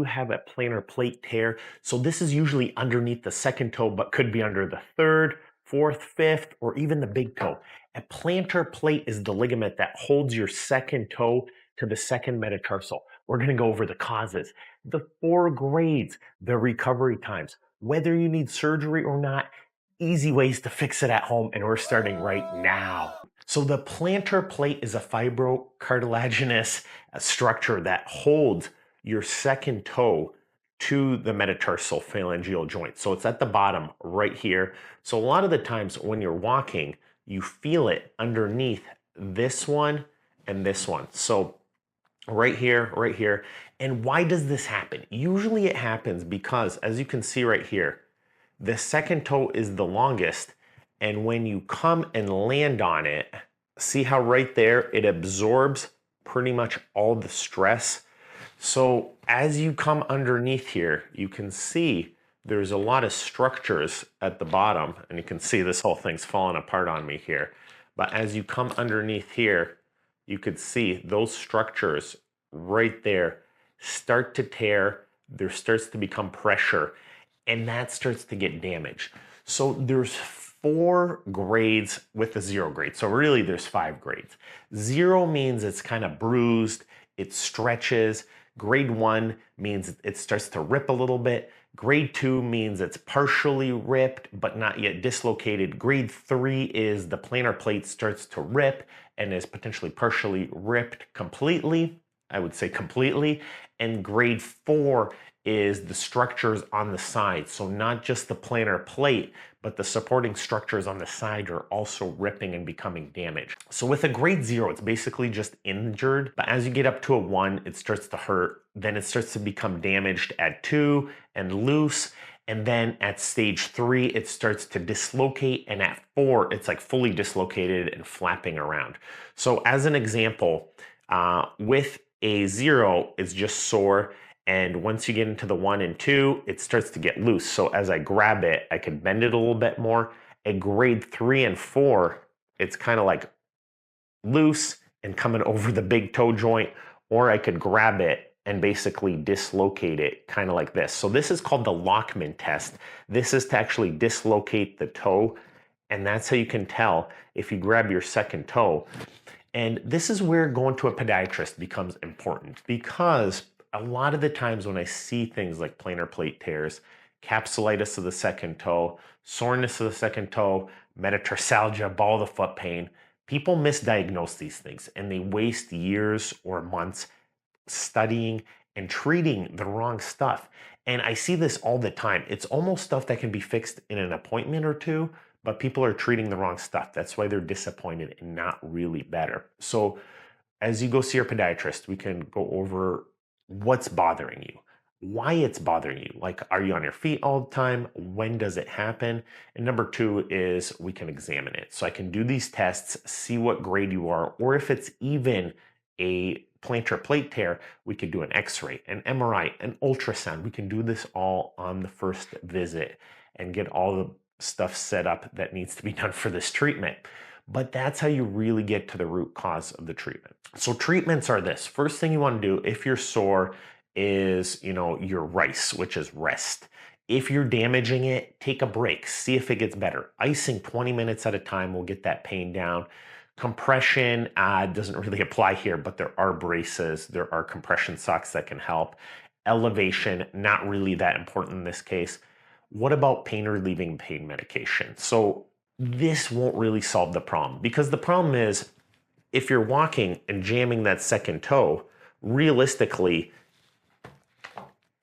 have a plantar plate tear. So this is usually underneath the second toe, but could be under the third, fourth, fifth, or even the big toe. A plantar plate is the ligament that holds your second toe to the second metatarsal. We're going to go over the causes, the 4 grades, the recovery times, whether you need surgery or not, easy ways to fix it at home, and we're starting right now. So the plantar plate is a fibrocartilaginous structure that holds your second toe to the metatarsal phalangeal joint. So it's at the bottom right here. So a lot of the times when you're walking, you feel it underneath this one and this one. So right here, right here. And why does this happen? Usually it happens because, as you can see right here, the second toe is the longest. And when you come and land on it, see how right there, it absorbs pretty much all the stress. So as you come underneath here, you can see there's a lot of structures at the bottom, and you can see this whole thing's falling apart on me here. But as you come underneath here, you could see those structures right there start to tear. There starts to become pressure, and that starts to get damaged. So there's 4 grades with a 0 grade. So really there's 5 grades. 0 means it's kind of bruised, it stretches. Grade 1 means it starts to rip a little bit. Grade 2 means it's partially ripped, but not yet dislocated. Grade 3 is the plantar plate starts to rip and is potentially partially ripped completely. I would say completely. And grade 4 is the structures on the side. So not just the plantar plate, but the supporting structures on the side are also ripping and becoming damaged. So with a grade 0, it's basically just injured. But as you get up to a 1, it starts to hurt. Then it starts to become damaged at 2 and loose. And then at stage 3, it starts to dislocate. And at 4, it's like fully dislocated and flapping around. So as an example, with a 0, it's just sore. And once you get into the 1 and 2, it starts to get loose. So as I grab it, I can bend it a little bit more. At grade 3 and 4, it's kind of like loose and coming over the big toe joint, or I could grab it and basically dislocate it kind of like this. So this is called the Lachman test. This is to actually dislocate the toe. And that's how you can tell if you grab your second toe. And this is where going to a podiatrist becomes important, because a lot of the times when I see things like plantar plate tears, capsulitis of the second toe, soreness of the second toe, metatarsalgia, ball of the foot pain, people misdiagnose these things and they waste years or months studying and treating the wrong stuff. And I see this all the time. It's almost stuff that can be fixed in an appointment or 2, but people are treating the wrong stuff. That's why they're disappointed and not really better. So as you go see your podiatrist, we can go over what's bothering you, why it's bothering you. Like, are you on your feet all the time? When does it happen? And number 2 is we can examine it. So I can do these tests, see what grade you are, or if it's even a plantar plate tear, we could do an x-ray, an MRI, an ultrasound. We can do this all on the first visit and get all the stuff set up that needs to be done for this treatment. But that's how you really get to the root cause of the treatment. So treatments are this. First thing you want to do if you're sore is, your RICE, which is rest. If you're damaging it, take a break. See if it gets better. Icing 20 minutes at a time will get that pain down. Compression doesn't really apply here, but there are braces, there are compression socks that can help. Elevation, not really that important in this case. What about pain relieving pain medication? So this won't really solve the problem, because the problem is if you're walking and jamming that second toe, realistically,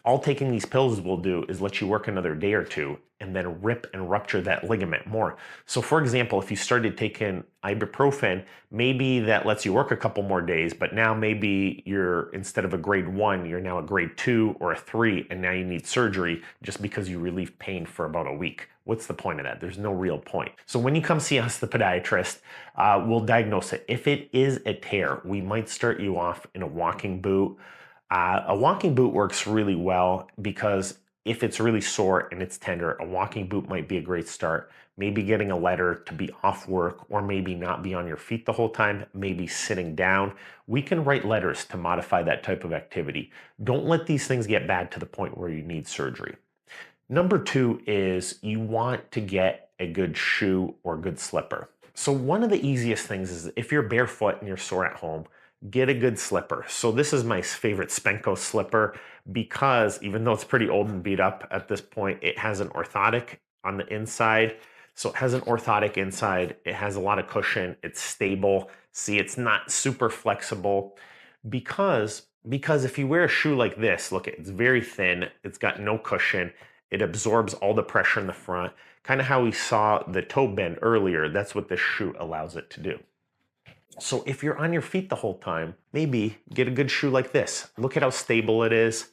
all taking these pills will do is let you work another day or 2 and then rip and rupture that ligament more. So for example, if you started taking ibuprofen, maybe that lets you work a couple more days, but now maybe you're, instead of a grade 1, you're now a grade 2 or a 3, and now you need surgery just because you relieved pain for about a week. What's the point of that? There's no real point. So when you come see us, the podiatrist, we'll diagnose it. If it is a tear, we might start you off in a walking boot. A walking boot works really well because if it's really sore and it's tender, a walking boot might be a great start. Maybe getting a letter to be off work, or maybe not be on your feet the whole time, maybe sitting down. We can write letters to modify that type of activity. Don't let these things get bad to the point where you need surgery. Number two is you want to get a good shoe or good slipper. So one of the easiest things is if you're barefoot and you're sore at home, get a good slipper. So this is my favorite Spenco slipper because even though it's pretty old and beat up at this point, it has an orthotic on the inside. So it has an orthotic inside. It has a lot of cushion. It's stable. See, it's not super flexible because if you wear a shoe like this, look, it's very thin. It's got no cushion. It absorbs all the pressure in the front. Kind of how we saw the toe bend earlier, that's what this shoe allows it to do. So if you're on your feet the whole time, maybe get a good shoe like this. Look at how stable it is.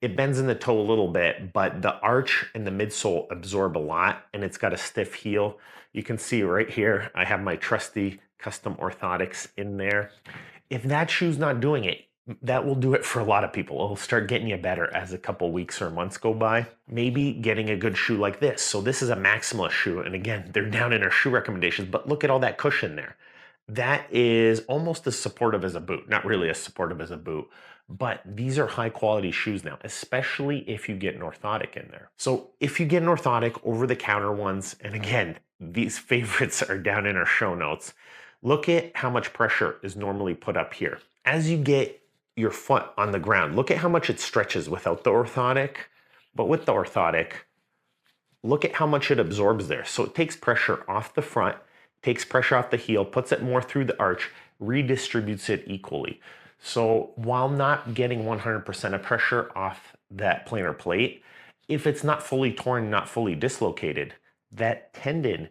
It bends in the toe a little bit, but the arch and the midsole absorb a lot, and it's got a stiff heel. You can see right here, I have my trusty custom orthotics in there. If that shoe's not doing it, that will do it for a lot of people. It'll start getting you better as a couple weeks or months go by. Maybe getting a good shoe like this. So this is a maximalist shoe. And again, they're down in our shoe recommendations, but look at all that cushion there. That is almost as supportive as a boot. Not really as supportive as a boot, but these are high quality shoes now, especially if you get an orthotic in there. So if you get an orthotic, over the counter ones, and again, these favorites are down in our show notes, look at how much pressure is normally put up here. As you get your foot on the ground, look at how much it stretches without the orthotic, but with the orthotic, look at how much it absorbs there. So it takes pressure off the front, takes pressure off the heel, puts it more through the arch, redistributes it equally. So while not getting 100% of pressure off that plantar plate, if it's not fully torn, not fully dislocated, that tendon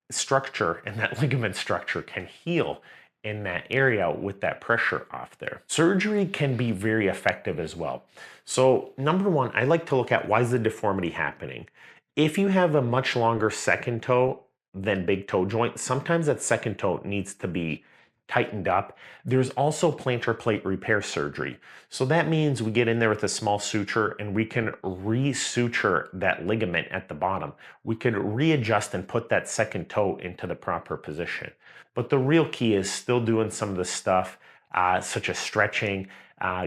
structure and that ligament structure can heal in that area with that pressure off there. Surgery can be very effective as well. So number one, I like to look at why is the deformity happening. If you have a much longer second toe than big toe joint, sometimes that second toe needs to be tightened up. There's also plantar plate repair surgery. So that means we get in there with a small suture and we can re-suture that ligament at the bottom. We could readjust and put that second toe into the proper position. But the real key is still doing some of the stuff such as stretching,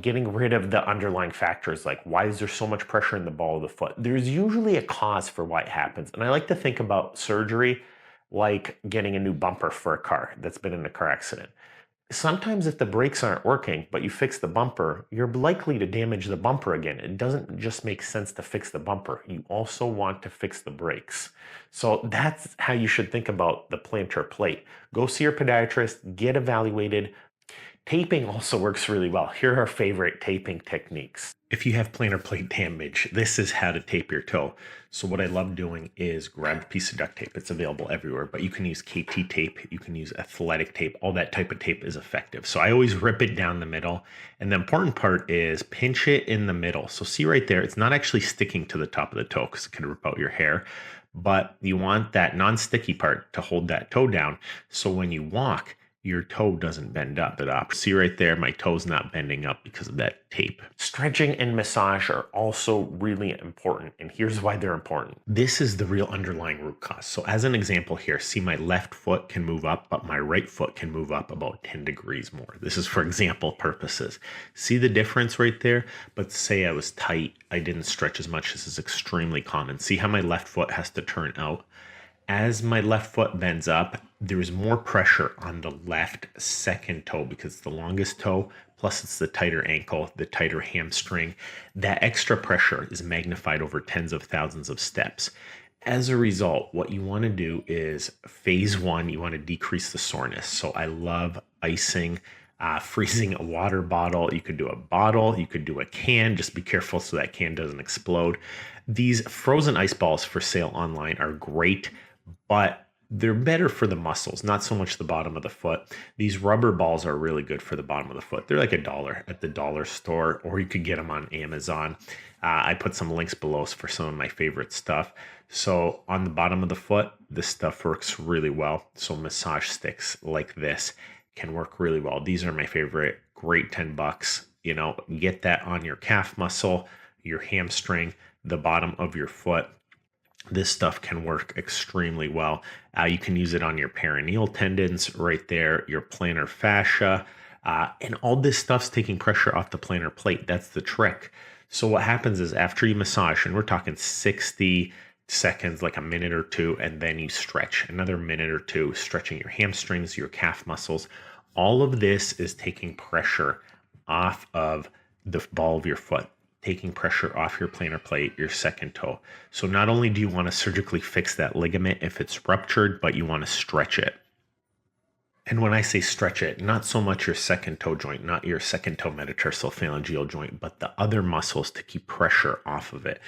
getting rid of the underlying factors like why is there so much pressure in the ball of the foot? There's usually a cause for why it happens. And I like to think about surgery like getting a new bumper for a car that's been in a car accident. Sometimes if the brakes aren't working, but you fix the bumper, you're likely to damage the bumper again. It doesn't just make sense to fix the bumper. You also want to fix the brakes. So that's how you should think about the plantar plate. Go see your podiatrist, get evaluated. Taping also works really well. Here are our favorite taping techniques. If you have plantar plate damage, this is how to tape your toe. So what I love doing is grab a piece of duct tape. It's available everywhere, but you can use KT tape, you can use athletic tape, all that type of tape is effective. So I always rip it down the middle. And the important part is pinch it in the middle. So see right there, it's not actually sticking to the top of the toe because it can rip out your hair, but you want that non-sticky part to hold that toe down. So when you walk, your toe doesn't bend up. See right there, my toe's not bending up because of that tape. Stretching and massage are also really important, and here's why they're important. This is the real underlying root cause. So as an example here, see my left foot can move up, but my right foot can move up about 10 degrees more. This is for example purposes. See the difference right there? But say I was tight, I didn't stretch as much. This is extremely common. See how my left foot has to turn out? As my left foot bends up, there is more pressure on the left second toe because it's the longest toe, plus it's the tighter ankle, the tighter hamstring. That extra pressure is magnified over tens of thousands of steps. As a result, what you want to do is phase one, you want to decrease the soreness. So I love icing, freezing a water bottle. You could do a bottle, you could do a can. Just be careful so that can doesn't explode. These frozen ice balls for sale online are great, but they're better for the muscles, not so much the bottom of the foot. These rubber balls are really good for the bottom of the foot. They're like $1 at the dollar store, or you could get them on Amazon. I put some links below for some of my favorite stuff. So on the bottom of the foot, this stuff works really well. So massage sticks like this can work really well. These are my favorite, great $10. You know, get that on your calf muscle. your hamstring, the bottom of your foot. This stuff can work extremely well. You can use it on your peroneal tendons right there, your plantar fascia, and all this stuff's taking pressure off the plantar plate. That's the trick. So what happens is after you massage, and we're talking 60 seconds, like a minute or two, and then you stretch another minute or two, stretching your hamstrings, your calf muscles. All of this is taking pressure off of the ball of your foot, taking pressure off your plantar plate, your second toe. So not only do you want to surgically fix that ligament if it's ruptured, but you want to stretch it. And when I say stretch it, not so much your second toe joint, not your second toe metatarsophalangeal joint, but the other muscles to keep pressure off of it.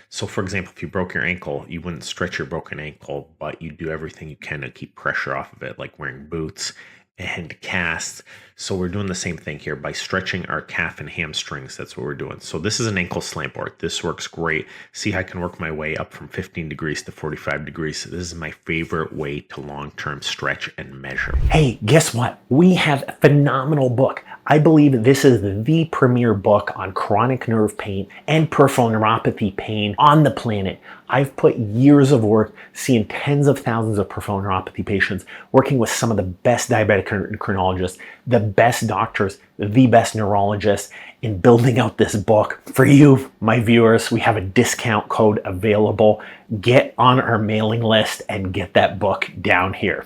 So for example, if you broke your ankle, you wouldn't stretch your broken ankle, but you do everything you can to keep pressure off of it, like wearing boots and casts. So we're doing the same thing here by stretching our calf and hamstrings. That's what we're doing. So this is an ankle slant board. This works great. See how I can work my way up from 15 degrees to 45 degrees. This is my favorite way to long-term stretch and measure. Hey, guess what? We have a phenomenal book. I believe this is the premier book on chronic nerve pain and peripheral neuropathy pain on the planet. I've put years of work seeing tens of thousands of peripheral neuropathy patients, working with some of the best diabetic endocrinologists, the best doctors, the best neurologists in building out this book. For you, my viewers, we have a discount code available. Get on our mailing list and get that book down here.